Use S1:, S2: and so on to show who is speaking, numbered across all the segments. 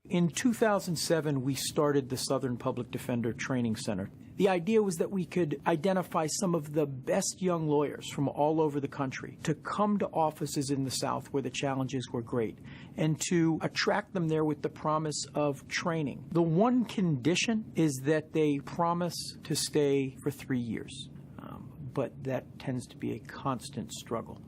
S1: In 2007, we started the Southern Public Defender Training Center. The idea was that we could identify some of the best young lawyers from all over the country to come to offices in the South where the challenges were great and to attract them there with the promise of training. The one condition is that they promise to stay for 3 years, but that tends to be a constant struggle.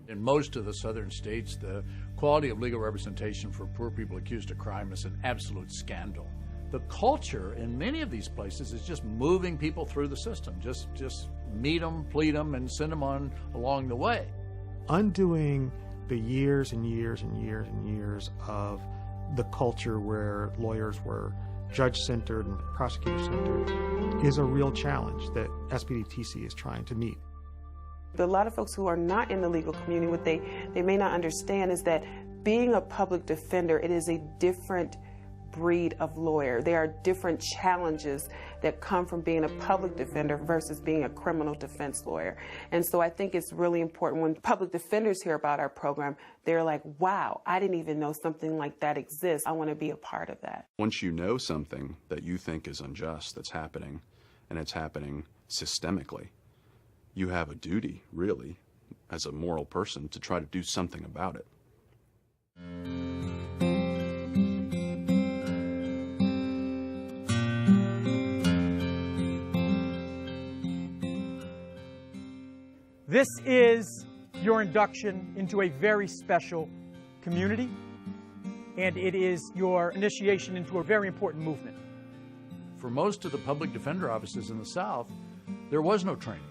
S2: In most of the southern states, the quality of legal representation for poor people accused of crime is an absolute scandal. The culture in many of these places is just moving people through the system. Just meet them, plead them, and send them on along the way.
S3: Undoing the years and years and years and years of the culture where lawyers were judge-centered and prosecutor-centered is a real challenge that SPDTC is trying to meet.
S4: A lot of folks who are not in the legal community, what they may not understand is that being a public defender, it is a different breed of lawyer. There are different challenges that come from being a public defender versus being a criminal defense lawyer. And so I think it's really important when public defenders hear about our program, they're like, wow, I didn't even know something like that exists. I want to be a part of that.
S5: Once you know something that you think is unjust that's happening, and it's happening systemically, you have a duty, really, as a moral person, to try to do something about it.
S6: This is your induction into a very special community, and it is your initiation into a very important movement.
S2: For most of the public defender offices in the South, there was no training.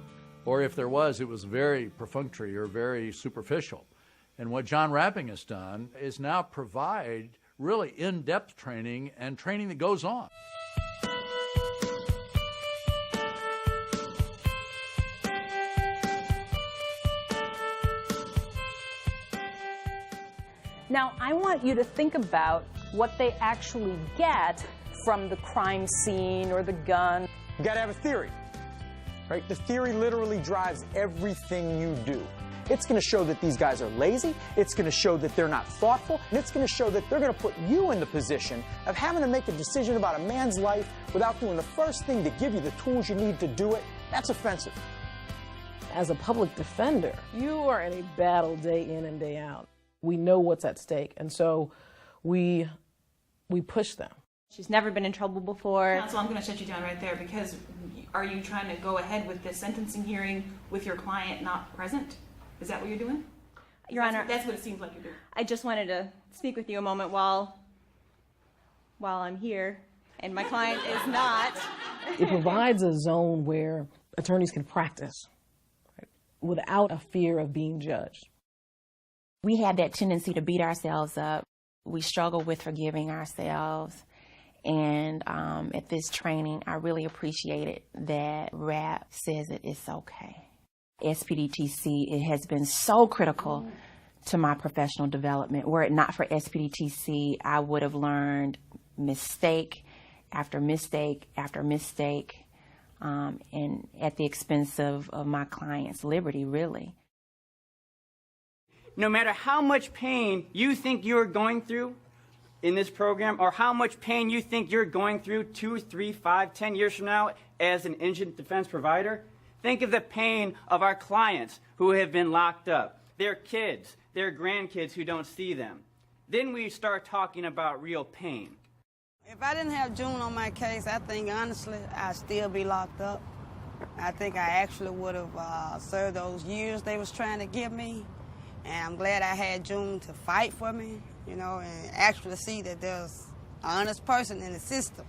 S2: Or if there was, it was very perfunctory or very superficial. And what John Rapping has done is now provide really in-depth training and training that goes on.
S7: Now, I want you to think about what they actually get from the crime scene or the gun.
S8: You gotta have a theory. Right? The theory literally drives everything you do. It's going to show that these guys are lazy, it's going to show that they're not thoughtful, and it's going to show that they're going to put you in the position of having to make a decision about a man's life without doing the first thing to give you the tools you need to do it. That's offensive.
S9: As a public defender, you are in a battle day in and day out. We know what's at stake, and so we push them.
S10: She's never been in trouble before.
S11: Counsel, I'm going to shut you down right there because are you trying to go ahead with this sentencing hearing with your client not present? Is that what you're doing?
S10: Your Honor,
S11: that's what it seems like you're doing.
S10: I just wanted to speak with you a moment while I'm here and my client is not.
S9: It provides a zone where attorneys can practice, right, without a fear of being judged.
S12: We had that tendency to beat ourselves up. We struggle with forgiving ourselves. And at this training, I really appreciated that RAP says it's okay. SPDTC, it has been so critical to my professional development. Were it not for SPDTC, I would have learned mistake after mistake after mistake, and at the expense of my client's liberty, really.
S13: No matter how much pain you think you're going through in this program, or how much pain you think you're going through 2, 3, 5, 10 years from now as an indigent defense provider, think of the pain of our clients who have been locked up, their kids, their grandkids who don't see them. Then we start talking about real pain.
S14: If I didn't have June on my case, I think honestly I'd still be locked up. I think I actually would have served those years they was trying to give me. And I'm glad I had June to fight for me, you know, and actually see that there's an honest person in the system.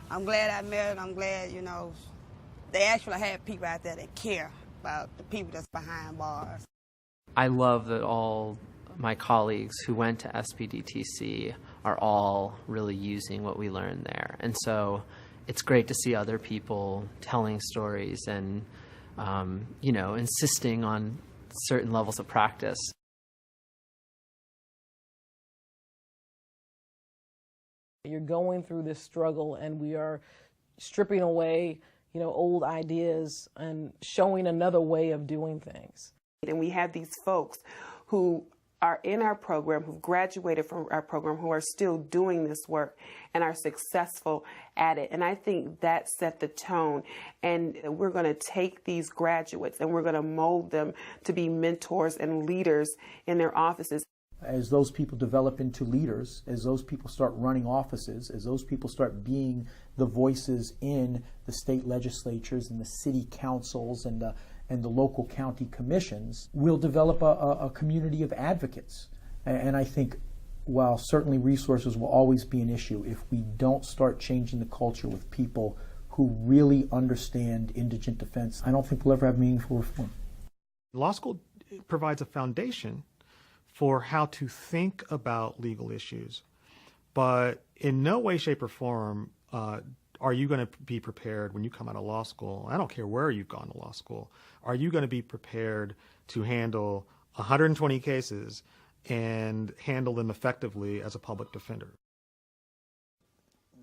S14: I'm glad I met her. I'm glad, you know, they actually have people out there that care about the people that's behind bars.
S15: I love that all my colleagues who went to SPDTC are all really using what we learned there. And so it's great to see other people telling stories and, you know, insisting on certain levels of practice.
S9: You're going through this struggle, and we are stripping away, you know, old ideas and showing another way of doing things.
S4: And we have these folks who are in our program, who've graduated from our program, who are still doing this work and are successful at it. And I think that set the tone. And we're going to take these graduates and we're going to mold them to be mentors and leaders in their offices.
S1: As those people develop into leaders, as those people start running offices, as those people start being the voices in the state legislatures and the city councils and the local county commissions, we'll develop a community of advocates. And I think while certainly resources will always be an issue, if we don't start changing the culture with people who really understand indigent defense, I don't think we'll ever have meaningful reform.
S3: Law school provides a foundation for how to think about legal issues, but in no way, shape, or form are you going to be prepared when you come out of law school. I don't care where you've gone to law school. Are you going to be prepared to handle 120 cases and handle them effectively as a public defender?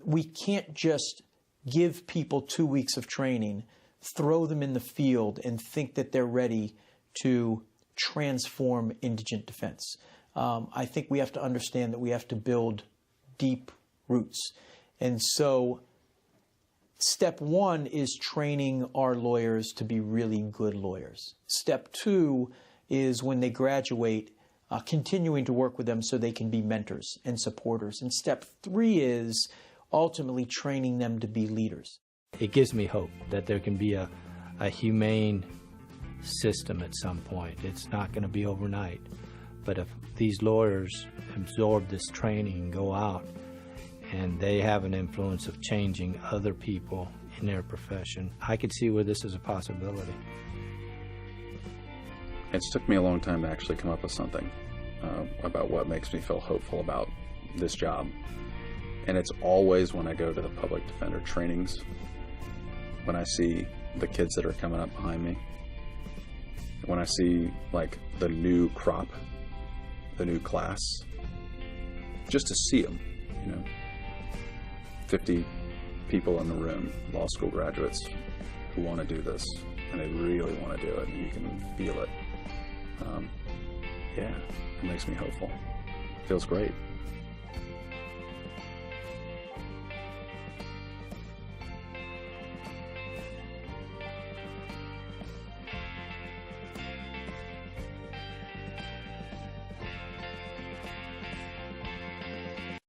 S1: We can't just give people 2 weeks of training, throw them in the field, and think that they're ready to transform indigent defense. I think we have to understand that we have to build deep roots. And so step one is training our lawyers to be really good lawyers. Step two is when they graduate, continuing to work with them so they can be mentors and supporters. And step three is ultimately training them to be leaders.
S16: It gives me hope that there can be a humane system at some point. It's not going to be overnight. But if these lawyers absorb this training and go out and they have an influence of changing other people in their profession, I could see where this is a possibility.
S5: It's took me a long time to actually come up with something about what makes me feel hopeful about this job. And it's always when I go to the public defender trainings, when I see the kids that are coming up behind me, when I see like the new crop, the new class, just to see them, 50 people in the room, law school graduates who want to do this, and they really want to do it, and you can feel it. Yeah, it makes me hopeful. Feels great.